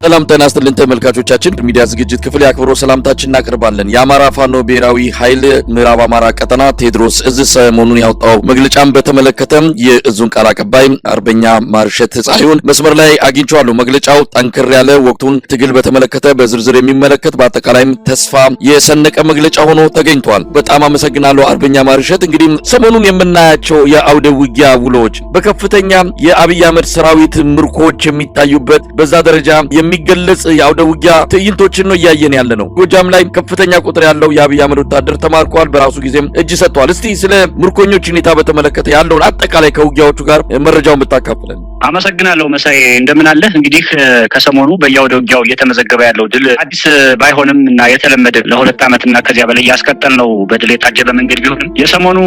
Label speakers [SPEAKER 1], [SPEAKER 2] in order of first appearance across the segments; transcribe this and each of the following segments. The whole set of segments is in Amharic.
[SPEAKER 1] ሰላም ጤና ይስጥልን ተመልካቾቻችን ሚዲያ ዝግጅት ክፍል ያክብሮ ሰላምታችን እናቀርባለን። የአማራ ፋኖ ብሔራዊ ኃይል ምዕራብ አማራ ቀጠና ቴዎድሮስ እዝ ሰሞኑን ያወጣው መግለጫን በተመለከተ የእዙን ቃል አቀባይ አርበኛ ማርሸት ፀሐዩን መስመር ላይ አግኝቻለሁ። መግለጫው ጠንከር ያለ ወቅቱን ትግል በተመለከተ በዝርዝር የሚመለከት በአጠቃላይም ተስፋ የሰነቀ መግለጫ ሆኖ ተገኝቷል። በጣም አመሰግናለሁ አርበኛ ማርሸት። እንግዲህ ሰሞኑን የምናያቸው የአውደ ውጊያ ውሎች በከፍተኛ የአብይ አህመድ ሰራዊት ምርኮች የሚታዩበት በዛ ደረጃ የሚገለጽ የአውደ ውጊያ ትዕይንቶችን ነው እያየን ያለ ነው። ጎጃም ላይ ከፍተኛ ቁጥር ያለው የአብይ አህመድ ወታደር ተማርኳል፣ በራሱ ጊዜም እጅ ሰጥቷል። እስቲ ስለ ምርኮኞች ሁኔታ በተመለከተ ያለውን አጠቃላይ ከውጊያዎቹ ጋር መረጃውን ብታካፍለን።
[SPEAKER 2] አመሰግናለሁ መሳይ፣ እንደምን አለህ? እንግዲህ ከሰሞኑ በየአውደ ውጊያው እየተመዘገበ ያለው ድል አዲስ ባይሆንም እና የተለመደ ለሁለት ዓመትና ከዚያ በላይ ያስቀጠልነው በድል የታጀበ መንገድ ቢሆንም የሰሞኑ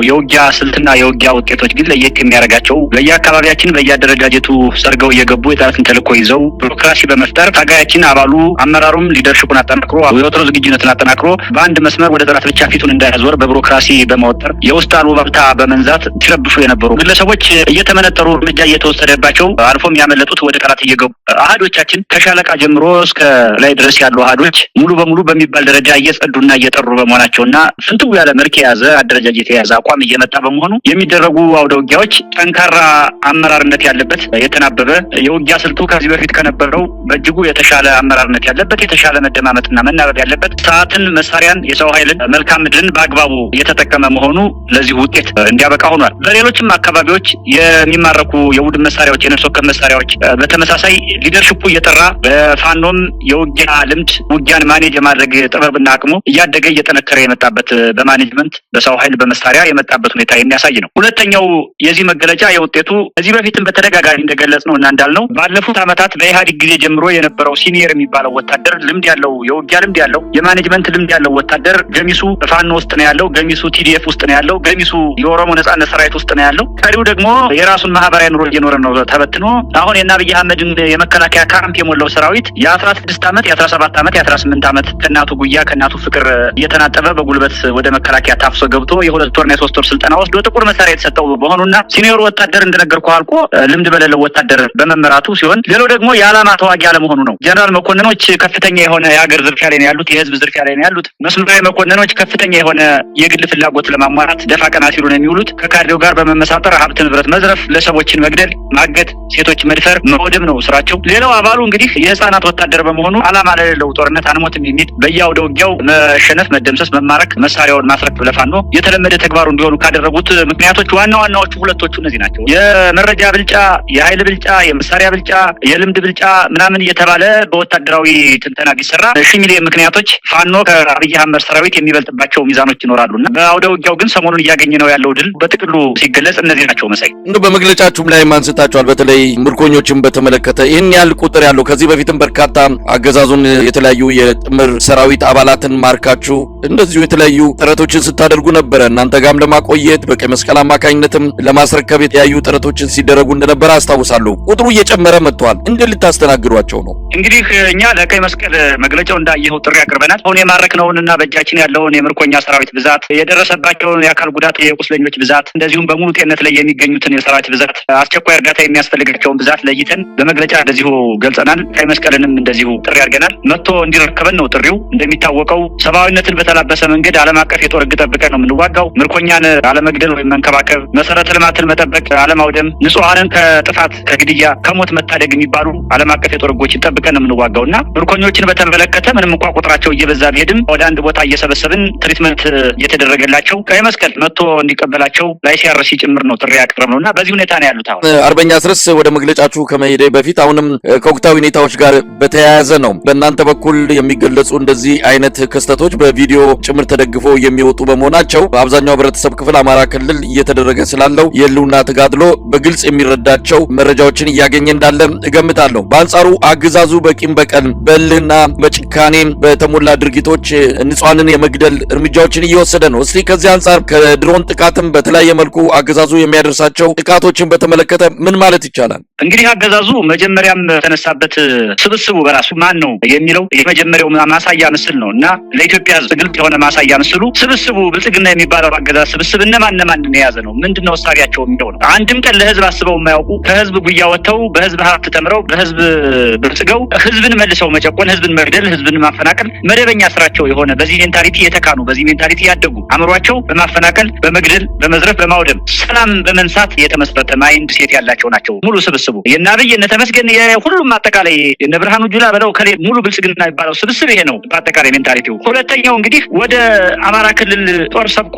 [SPEAKER 2] የውጊያ ስልትና የውጊያ ውጤቶች ግን ለየት የሚያደርጋቸው በየአካባቢያችን በየአደረጃጀቱ ሰርገው እየገቡ የጠላትን ተልዕኮ ይዘው ቢሮክራሲ በመፍጠር ታጋያችን አባሉ አመራሩም ሊደርሽፑን አጠናክሮ የወትሮ ዝግጁነትን አጠናክሮ በአንድ መስመር ወደ ጠላት ብቻ ፊቱን እንዳያዞር በቢሮክራሲ በመወጠር የውስጥ አሉባልታ በመንዛት ሲረብሹ የነበሩ ግለሰቦች እየተመነጠሩ እርምጃ እየተወሰደባቸው አልፎም ያመለጡት ወደ ጠላት እየገቡ አሃዶቻችን ከሻለቃ ጀምሮ እስከ ላይ ድረስ ያሉ አሃዶች ሙሉ በሙሉ በሚባል ደረጃ እየጸዱና እየጠሩ በመሆናቸውና ፍንትው ያለ መልክ የያዘ አደረጃጀት የያዘ አቋም እየመጣ በመሆኑ የሚደረጉ አውደ ውጊያዎች ጠንካራ አመራርነት ያለበት የተናበበ የውጊያ ስልቱ ከዚህ በፊት ከነበረው በእጅጉ የተሻለ አመራርነት ያለበት የተሻለ መደማመጥና መናበብ ያለበት ሰዓትን፣ መሳሪያን፣ የሰው ኃይልን፣ መልካም ምድርን በአግባቡ እየተጠቀመ መሆኑ ለዚህ ውጤት እንዲያበቃ ሆኗል። በሌሎችም አካባቢዎች የሚማረኩ የቡድን መሳሪያዎች፣ የነፍስ ወከፍ መሳሪያዎች በተመሳሳይ ሊደርሽፑ እየጠራ በፋኖም የውጊያ ልምድ ውጊያን ማኔጅ የማድረግ ጥበብና አቅሙ እያደገ እየጠነከረ የመጣበት በማኔጅመንት በሰው ኃይል በመሳሪያ የመጣበት ሁኔታ የሚያሳይ ነው። ሁለተኛው የዚህ መገለጫ የውጤቱ ከዚህ በፊትም በተደጋጋሚ እንደገለጽ ነው እና እንዳልነው ባለፉት ዓመታት በኢህአዴግ ጊዜ ጀምሮ የነበረው ሲኒየር የሚባለው ወታደር ልምድ ያለው የውጊያ ልምድ ያለው የማኔጅመንት ልምድ ያለው ወታደር ገሚሱ ፋኖ ውስጥ ነው ያለው፣ ገሚሱ ቲዲኤፍ ውስጥ ነው ያለው፣ ገሚሱ የኦሮሞ ነጻነት ሰራዊት ውስጥ ነው ያለው። ቀሪው ደግሞ የራሱን ማህበራዊ ኑሮ እየኖረ ነው ተበትኖ። አሁን የአብይ አህመድን የመከላከያ ካምፕ የሞላው ሰራዊት የ16 ዓመት የ17 ዓመት የ18 ዓመት ከእናቱ ጉያ ከእናቱ ፍቅር እየተናጠበ በጉልበት ወደ መከላከያ ታፍሶ ገብቶ የሁለት ወርና የሶስት ወር ስልጠና ወስዶ ጥቁር መሳሪያ የተሰጠው በመሆኑና ሲኒየሩ ወታደር እንደነገርኩህ አልቆ ልምድ በሌለው ወታደር በመመራቱ ሲሆን፣ ሌላው ደግሞ የዓላማ ተዋጊ አለመሆኑ ነው። ጀነራል መኮንኖች ከፍተኛ የሆነ የሀገር ዝርፊያ ላይ ነው ያሉት፣ የህዝብ ዝርፊያ ላይ ነው ያሉት። መስመራዊ መኮንኖች ከፍተኛ የሆነ የግል ፍላጎት ለማሟላት ደፋ ቀና ሲሉ ነው የሚውሉት። ከካድሬው ጋር በመመሳጠር ሀብት ንብረት መዝረፍ፣ ለሰዎችን መግደል፣ ማገት፣ ሴቶች መድፈር፣ መውደም ነው ስራቸው። ሌላው አባሉ እንግዲህ የህፃናት ወታደር በመሆኑ ዓላማ ለሌለው ጦርነት አንሞትም የሚል በየአውደ ውጊያው መሸነፍ፣ መደምሰስ፣ መማረክ፣ መሳሪያውን ማስረከብ ለፋኖ የተለመደ ተግባሩ እንዲሆኑ ካደረጉት ምክንያቶች ዋናዎቹ ሁለቶቹ እነዚህ ናቸው። የመረጃ ብልጫ፣ የኃይል ብልጫ፣ የመሳሪያ ብልጫ፣ የልምድ ብልጫ ምናምን እየተባለ በወታደራዊ ትንተና ቢሰራ ሚሊዮን ምክንያቶች ፋኖ ከአብይ አህመድ ሰራዊት የሚበልጥባቸው ሚዛኖች ይኖራሉና በአውደ ውጊያው ግን ሰሞኑን እያገኘ ነው ያለው ድል በጥቅሉ ሲገለጽ እነዚህ ናቸው። መሳይ
[SPEAKER 1] እንደው በመግለጫችሁም ላይ አንስታችኋል። በተለይ ምርኮኞችን በተመለከተ ይህን ያህል ቁጥር ያለው ከዚህ በፊትም በርካታ አገዛዙን የተለያዩ የጥምር ሰራዊት አባላትን ማርካችሁ እንደዚሁ የተለያዩ ጥረቶችን ስታደርጉ ነበረ። እናንተ ጋርም ለማቆየት በቀይ መስቀል አማካኝነትም ለማስረከብ የተለያዩ ጥረቶችን ሲደረጉ እንደነበረ አስታውሳለሁ። ቁጥሩ እየጨመረ መጥቷል። እንዴት ልታስተናግዷቸው ነው?
[SPEAKER 2] እንግዲህ እኛ ለቀይ መስቀል መግለጫው እንዳየኸው ጥሪ አቅርበናል። አሁን የማረክነውንና በእጃችን ያለውን የምርኮኛ ሰራዊት ብዛት፣ የደረሰባቸውን የአካል ጉዳት የቁስለኞች ብዛት፣ እንደዚሁም በሙሉ ጤንነት ላይ የሚገኙትን የሰራዊት ብዛት፣ አስቸኳይ እርዳታ የሚያስፈልጋቸውን ብዛት ለይተን በመግለጫ እንደዚሁ ገልጸናል። ቀይ መስቀልንም እንደዚሁ ጥሪ አድርገናል። መጥቶ እንዲረከበን ነው ጥሪው። እንደሚታወቀው ሰብአዊነትን በተላበሰ መንገድ ዓለም አቀፍ የጦር ሕግ ጠብቀን ነው የምንዋጋው። ምርኮኛን አለመግደል ወይም መንከባከብ፣ መሰረተ ልማትን መጠበቅ፣ አለማውደም፣ ንጹሐንን ከጥፋት ከግድያ ከሞት መታደግ የሚባሉ ዓለም አቀፍ የጦር ሕጎችን ጠብቀን ነው የምንዋጋውና ምርኮኞችን በተመለከተ ምንም እንኳን ቁጥራቸው እየበዛ ቢሄድም ወደ አንድ ቦታ እየሰበሰብን ትሪትመንት እየተደረገላቸው ቀይ መስቀል መጥቶ እንዲቀበላቸው ለአይሲአርሲ ጭምር ነው ጥሪ ያቀረብነውና በዚህ ሁኔታ ነው ያሉት። አሁን
[SPEAKER 1] አርበኛ አስረስ ወደ መግለጫችሁ ከመሄዴ በፊት አሁንም ከወቅታዊ ሁኔታዎች ጋር በተያያዘ ነው በእናንተ በኩል የሚገለጹ እንደዚህ አይነት ክስተቶች በቪዲዮ ጭምር ተደግፎ የሚወጡ በመሆናቸው በአብዛኛው ህብረተሰብ ክፍል አማራ ክልል እየተደረገ ስላለው የህልውና ተጋድሎ በግልጽ የሚረዳቸው መረጃዎችን እያገኘ እንዳለ እገምታለሁ። በአንጻሩ አገዛዙ በቂም በቀል በእልህና በጭካኔ በተሞላ ድርጊቶች ንጹሃንን የመግደል እርምጃዎችን እየወሰደ ነው። እስቲ ከዚህ አንጻር ከድሮን ጥቃትም በተለያየ መልኩ አገዛዙ የሚያደርሳቸው ጥቃቶችን በተመለከተ ምን ማለት ይቻላል?
[SPEAKER 2] እንግዲህ አገዛዙ መጀመሪያም ተነሳበት ስብስቡ በራሱ ማን ነው የሚለው የመጀመሪያው ማሳያ ምስል ነው እና ለኢትዮጵያ ህዝብ ግልጽ የሆነ ማሳያ ምስሉ ስብስቡ ብልጽግና የሚባለው አገዛዝ ስብስብ እነማን የያዘ ነው፣ ምንድነው እሳቢያቸው የሚለው ነው። አንድም ቀን ለህዝብ አስበው የማያውቁ ከህዝብ ጉያ ወጥተው በህዝብ ሀብት ተምረው በህዝብ በጽገው ህዝብን መልሰው መጨቆን፣ ህዝብን መግደል፣ ህዝብን ማፈናቀል መደበኛ ስራቸው የሆነ በዚህ ሜንታሊቲ የተካኑ በዚህ ሜንታሊቲ ያደጉ አምሯቸው በማፈናቀል በመግደል በመዝረፍ በማውደም ሰላም በመንሳት የተመስረተ ማይንድ ሴት ያላቸው ናቸው ሙሉ ስብስቡ። የናብይ ተመስገን የሁሉም አጠቃላይ የነብርሃኑ ጁላ በለው ከሌ ሙሉ ብልጽግና የሚባለው ስብስብ ይሄ ነው በአጠቃላይ ሜንታሊቲው። ሁለተኛው እንግዲህ ወደ አማራ ክልል ጦር ሰብቆ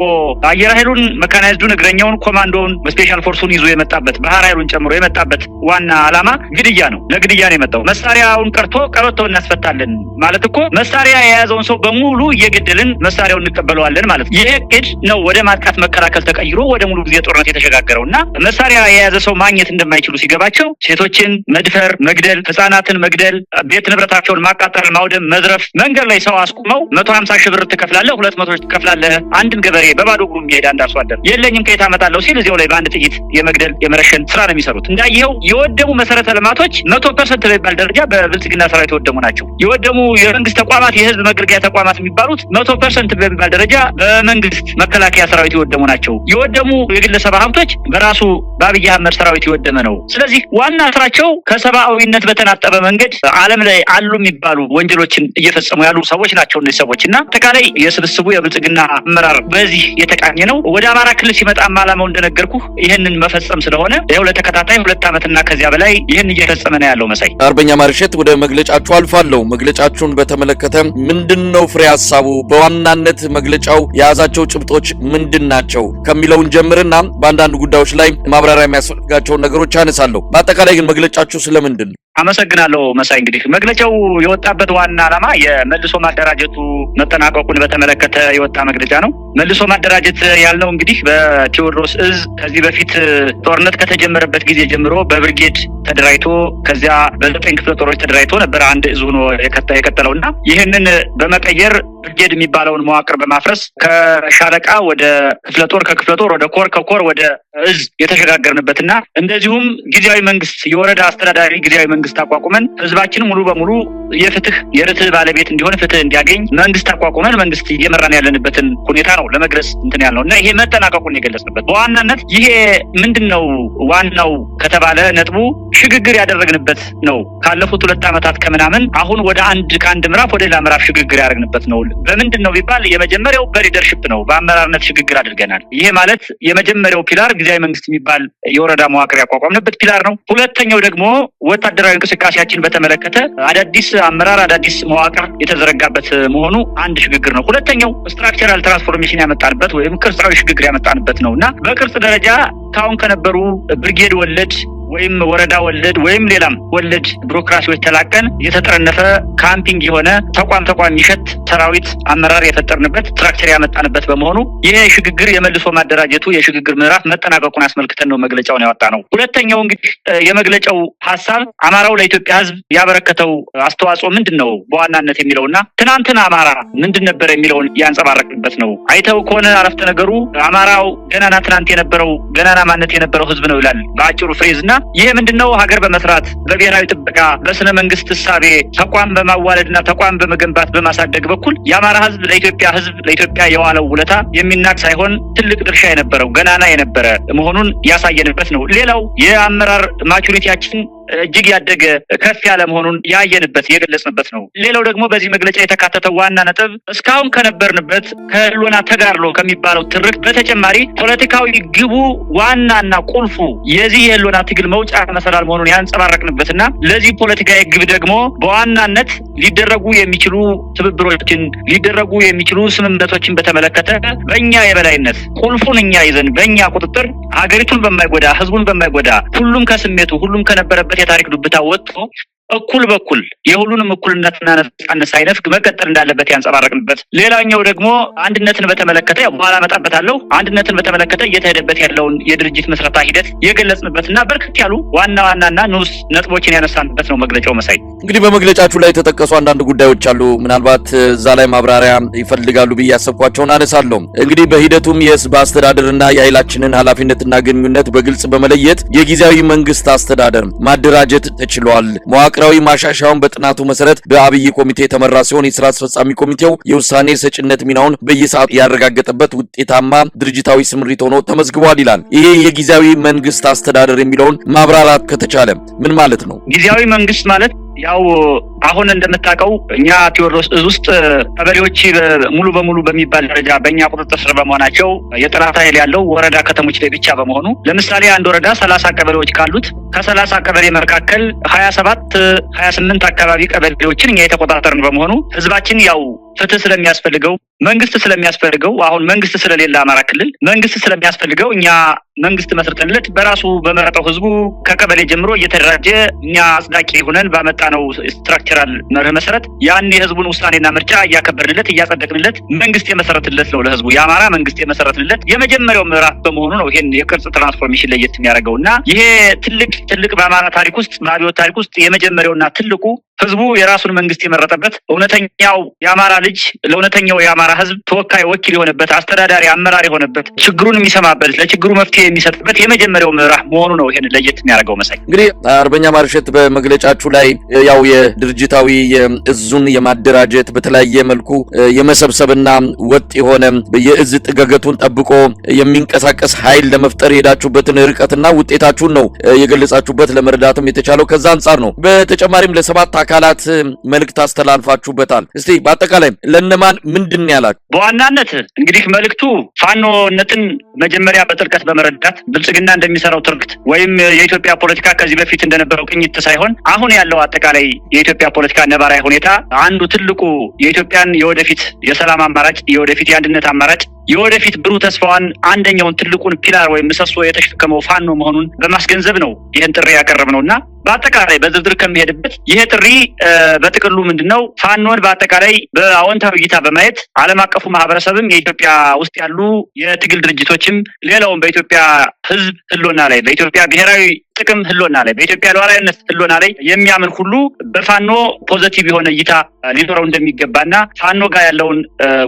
[SPEAKER 2] አየር ኃይሉን መካናይዝዱን እግረኛውን ኮማንዶውን ስፔሻል ፎርሱን ይዞ የመጣበት ባህር ኃይሉን ጨምሮ የመጣበት ዋና ዓላማ ግድያ ነው። ለግድያ ነው የመጣው። መሳሪያውን ቀርቶ ቀበቶ እናስፈታለን ማለት እኮ መሳሪያ የያዘውን ሰው በሙሉ እየገደልን መሳሪያውን እንቀበለዋለን ማለት ነው። ይሄ እቅድ ነው ወደ ማጥቃት መከላከል ተቀይሮ ወደ ሙሉ ጊዜ ጦርነት የተሸጋገረውና መሳሪያ የያዘ ሰው ማግኘት እንደማይችሉ ሲገባቸው ሴቶችን መድፈር፣ መግደል፣ ህፃናትን መግደል፣ ቤት ንብረታቸውን ማቃጠል፣ ማውደም፣ መዝረፍ፣ መንገድ ላይ ሰው አስቁመው 150 ሺህ ብር ትከፍላለህ፣ 200 ሺህ ትከፍላለህ። አንድን ገበሬ በባዶ እግሩ የሚሄድ አንድ አርሶ አደር የለኝም ከየት አመጣለሁ ሲል እዚያው ላይ በአንድ ጥይት የመግደል የመረሸን ስራ ነው የሚሰሩት። እንዳየኸው የወደሙ መሰረተ ልማቶች 100% በሚባል ደረጃ በብልጽግና ሰራዊት የወደሙ ናቸው። የወደሙ የመንግስት ተቋማት የህዝብ መገልገያ ተቋማት የሚባሉት 100% በሚባል ደረጃ በመንግስት መከላከያ ሰራዊት የወደሙ ናቸው። የወደሙ የግለሰብ ሀብቶች በራሱ በአብይ አህመድ ሰራዊት የወደመ ነው። ስለዚህ ዋና ስራቸው ከሰብአዊነት በተናጠበ መንገድ ዓለም ላይ አሉ የሚባሉ ወንጀሎችን እየፈጸሙ ያሉ ሰዎች ናቸው እነዚህ ሰዎች እና አጠቃላይ የስብስቡ የብልጽግና አመራር በዚህ የተቃኘ ነው። ወደ አማራ ክልል ሲመጣ ዓላማው እንደነገርኩ ይህንን መፈጸም ስለሆነ ይኸው ለተከታታይ 2 ዓመትና ከዚያ በላይ ይህን እየፈጸመ ነው ያለው። መሳይ
[SPEAKER 1] አርበኛ ማርሸት ወደ መግለጫችሁ አልፋለሁ። መግለጫችሁን በተመለከተ ምንድነው ፍሬ ሐሳቡ? በዋናነት መግለጫው የያዛቸው ጭብጦች ምንድናቸው ከሚለውን ጀምርና በአንዳንድ ጉዳዮች ላይ ማብራሪያ የሚያስፈልጋቸው ነገሮች አነሳለሁ። በአጠቃላይ ግን መግለጫችሁ ስለምንድን ነው?
[SPEAKER 2] አመሰግናለሁ መሳይ። እንግዲህ መግለጫው የወጣበት ዋና ዓላማ የመልሶ ማደራጀቱ መጠናቀቁን በተመለከተ የወጣ መግለጫ ነው። መልሶ ማደራጀት ያልነው እንግዲህ በቴዎድሮስ እዝ ከዚህ በፊት ጦርነት ከተጀመረበት ጊዜ ጀምሮ በብርጌድ ተደራጅቶ ከዚያ በ9 ክፍለ ጦሮች ተደራጅቶ ነበር አንድ እዝ ሆኖ የቀጠለውና ይህንን በመቀየር ብርጌድ የሚባለውን መዋቅር በማፍረስ ከሻለቃ ወደ ክፍለ ጦር፣ ከክፍለ ጦር ወደ ኮር፣ ከኮር ወደ እዝ የተሸጋገርንበትና እንደዚሁም ጊዜያዊ መንግስት የወረዳ አስተዳዳሪ ጊዜያዊ መንግስት አቋቁመን ህዝባችን ሙሉ በሙሉ የርትዕ ባለቤት እንዲሆን ፍትህ እንዲያገኝ መንግስት አቋቁመን መንግስት እየመራን ያለንበትን ሁኔታ ነው ለመግለጽ እንትን ያልነው እና ይሄ መጠናቀቁን የገለጽንበት በዋናነት ይሄ ምንድነው ዋናው ከተባለ ነጥቡ ሽግግር ያደረግንበት ነው። ካለፉት 2 ዓመታት ከምናምን አሁን ወደ ከአንድ ምዕራፍ ወደ ሌላ ምዕራፍ ሽግግር ያደረግንበት ነው። በምንድነው ቢባል የመጀመሪያው በሊደርሺፕ ነው፣ በአመራርነት ሽግግር አድርገናል። ይሄ ማለት የመጀመሪያው ፒላር ጊዜያዊ መንግስት የሚባል የወረዳ መዋቅር ያቋቋምንበት ፒላር ነው። ሁለተኛው ደግሞ ወታደራዊ እንቅስቃሴያችን በተመለከተ አዳዲስ አመራር አዳዲስ መዋቅር የተዘረጋበት መሆኑ አንድ ሽግግር ነው። ሁለተኛው ስትራክቸራል ትራንስፎርሜሽን ያመጣንበት ወይም ቅርጻዊ ሽግግር ያመጣንበት ነውና በቅርጽ ደረጃ ካሁን ከነበሩ ብርጌድ ወለድ ወይም ወረዳ ወለድ ወይም ሌላም ወለድ ቢሮክራሲዎች ተላቀን የተጠረነፈ ካምፒንግ የሆነ ተቋም የሚሸት ሰራዊት አመራር የፈጠርንበት ስትራክቸር ያመጣንበት በመሆኑ ይሄ ሽግግር የመልሶ ማደራጀቱ የሽግግር ምዕራፍ መጠናቀቁን አስመልክተን ነው መግለጫውን ያወጣ ነው። ሁለተኛው እንግዲህ የመግለጫው ሐሳብ አማራው ለኢትዮጵያ ሕዝብ ያበረከተው አስተዋጽኦ ምንድነው በዋናነት የሚለውና ትናንትና አማራ ምንድን ነበር የሚለውን ያንጸባረቅበት ነው። አይተው ከሆነ አረፍተ ነገሩ አማራው ገናና ትናንት የነበረው ገናና ማንነት የነበረው ሕዝብ ነው ይላል በአጭሩ ፍሬዝና ይሄ ምንድነው ሀገር በመስራት በብሔራዊ ጥበቃ በስነ መንግስት እሳቤ ተቋም በማዋለድና ተቋም በመገንባት በማሳደግ በኩል የአማራ ህዝብ ለኢትዮጵያ የዋለው ውለታ የሚናቅ ሳይሆን ትልቅ ድርሻ የነበረው ገናና የነበረ መሆኑን ያሳየንበት ነው። ሌላው የአመራር ማቹሪቲያችን እጅግ ያደገ ከፍ ያለ መሆኑን ያየንበት የገለጽንበት ነው። ሌላው ደግሞ በዚህ መግለጫ የተካተተው ዋና ነጥብ እስካሁን ከነበርንበት ከህልውና ተጋድሎ ከሚባለው ትርክ በተጨማሪ ፖለቲካዊ ግቡ ዋናና ቁልፉ የዚህ የህልውና ትግል መውጫ መሰላል መሆኑን ያንጸባረቅንበትና ለዚህ ፖለቲካዊ ግብ ደግሞ በዋናነት ሊደረጉ የሚችሉ ትብብሮችን ሊደረጉ የሚችሉ ስምምነቶችን በተመለከተ በእኛ የበላይነት ቁልፉን እኛ ይዘን በእኛ ቁጥጥር ሀገሪቱን በማይጎዳ ህዝቡን በማይጎዳ ሁሉም ከስሜቱ ሁሉም ከነበረበት የታሪክ ዱብታ ወጥቶ እኩል በኩል የሁሉንም እኩልነትና ነጻነት ሳይነፍግ መቀጠል እንዳለበት ያንጸባረቅንበት። ሌላኛው ደግሞ አንድነትን በተመለከተ በኋላ መጣበታለሁ አንድነትን በተመለከተ እየተሄደበት ያለውን የድርጅት መስረታ ሂደት የገለጽንበትና በርከት ያሉ ዋናና ንዑስ ነጥቦችን ያነሳንበት ነው መግለጫው። መሳይ
[SPEAKER 1] እንግዲህ በመግለጫችሁ ላይ የተጠቀሱ አንዳንድ ጉዳዮች አሉ። ምናልባት እዛ ላይ ማብራሪያ ይፈልጋሉ ብዬ ያሰብኳቸውን አነሳለሁ። እንግዲህ በሂደቱም የህዝብ አስተዳደርና የኃይላችንን ኃላፊነትና ግንኙነት በግልጽ በመለየት የጊዜያዊ መንግስት አስተዳደር ማደራጀት ተችሏል። መዋቅራዊ ማሻሻያውን በጥናቱ መሰረት በአብይ ኮሚቴ የተመራ ሲሆን የስራ አስፈጻሚ ኮሚቴው የውሳኔ ሰጭነት ሚናውን በየሰዓቱ ያረጋገጠበት ውጤታማ ድርጅታዊ ስምሪት ሆኖ ተመዝግቧል ይላል። ይሄ የጊዜያዊ መንግስት አስተዳደር የሚለውን ማብራራት ከተቻለ ምን ማለት ነው?
[SPEAKER 2] ጊዜያዊ መንግስት ማለት ያው አሁን እንደምታውቀው እኛ ቴዎድሮስ እዝ ውስጥ ቀበሌዎች ሙሉ በሙሉ በሚባል ደረጃ በእኛ ቁጥጥር ስር በመሆናቸው የጠላት ኃይል ያለው ወረዳ ከተሞች ላይ ብቻ በመሆኑ ለምሳሌ አንድ ወረዳ 30 ቀበሌዎች ካሉት ከ30 ቀበሌ መካከል 28 አካባቢ ቀበሌዎችን እኛ የተቆጣጠርን በመሆኑ ህዝባችን ያው ፍትህ ስለሚያስፈልገው መንግስት ስለሚያስፈልገው አሁን መንግስት ስለሌለ አማራ ክልል መንግስት ስለሚያስፈልገው እኛ መንግስት መስርተንለት በራሱ በመረጠው ህዝቡ ከቀበሌ ጀምሮ እየተደራጀ እኛ አጽዳቂ ሆነን ባመጣነው ስትራክቸራል መርህ መሰረት ያን የህዝቡን ውሳኔና ምርጫ እያከበርንለት እያጸደቅንለት መንግስት የመሰረትለት ነው ለህዝቡ የአማራ መንግስት የመሰረትለት የመጀመሪያው ምዕራፍ በመሆኑ ነው ይሄን የቅርጽ ትራንስፎርሜሽን ለየት የሚያደርገውና ይሄ ትልቅ በአማራ ታሪክ ውስጥ በአብዮት ታሪክ ውስጥ የመጀመሪያውና ትልቁ ህዝቡ የራሱን መንግስት የመረጠበት እውነተኛው የአማራ ልጅ ለእውነተኛው የአማራ ህዝብ ተወካይ ወኪል የሆነበት አስተዳዳሪ አመራር የሆነበት ችግሩን የሚሰማበት ለችግሩ መፍትሄ የሚሰጥበት የመጀመሪያው ምዕራፍ መሆኑ ነው ይሄን ለየት የሚያደርገው መሳይ።
[SPEAKER 1] እንግዲህ አርበኛ ማርሸት በመግለጫችሁ ላይ ያው የድርጅታዊ የእዙን የማደራጀት በተለያየ መልኩ የመሰብሰብና ወጥ የሆነ የእዝ ጥገገቱን ጠብቆ የሚንቀሳቀስ ኃይል ለመፍጠር የሄዳችሁበትን ርቀትና ውጤታችሁን ነው የገለጻችሁበት ለመረዳትም የተቻለው ከዛ አንጻር ነው። በተጨማሪም ለሰባት አካላት መልእክት አስተላልፋችሁበታል። እስቲ በአጠቃላይ ለነማን ምንድን ያላችሁ?
[SPEAKER 2] በዋናነት እንግዲህ መልእክቱ ፋኖነትን መጀመሪያ በጥልቀት በመረዳት ብልጽግና እንደሚሰራው ትርክት ወይም የኢትዮጵያ ፖለቲካ ከዚህ በፊት እንደነበረው ቅኝት ሳይሆን አሁን ያለው አጠቃላይ የኢትዮጵያ ፖለቲካ ነባራዊ ሁኔታ አንዱ ትልቁ የኢትዮጵያን የወደፊት የሰላም አማራጭ የወደፊት የአንድነት አማራጭ የወደፊት ብሩህ ተስፋዋን አንደኛውን ትልቁን ፒላር ወይም ምሰሶ የተሸከመው ፋኖ መሆኑን በማስገንዘብ ነው ይሄን ጥሪ ያቀረብነውና በአጠቃላይ በዝርዝር ከመሄድበት ይሄ ጥሪ በጥቅሉ ምንድነው ፋኖን በአጠቃላይ በአዎንታዊ እይታ በማየት ዓለም አቀፉ ማህበረሰብም የኢትዮጵያ ውስጥ ያሉ የትግል ድርጅቶችም ሌላውም በኢትዮጵያ ህዝብ ህልውና ላይ በኢትዮጵያ ብሔራዊ ጥቅም ህልውና ላይ በኢትዮጵያ ሉዓላዊነት ህልውና ላይ የሚያምን ሁሉ በፋኖ ፖዚቲቭ የሆነ እይታ ሊኖረው እንደሚገባና ፋኖ ጋር ያለውን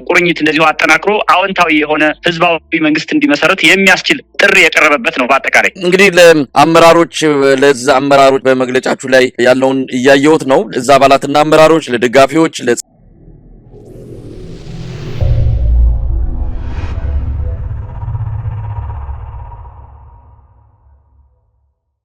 [SPEAKER 2] ቁርኝት እንደዚሁ አጠናክሮ አዎንታዊ የሆነ ህዝባዊ መንግስት እንዲመሰረት የሚያስችል ጥሪ የቀረበበት ነው። በአጠቃላይ
[SPEAKER 1] እንግዲህ ለአመራሮች ለዛ አመራሮች በመግለጫችሁ ላይ ያለውን እያየሁት ነው። እዛ አባላትና አመራሮች ለደጋፊዎች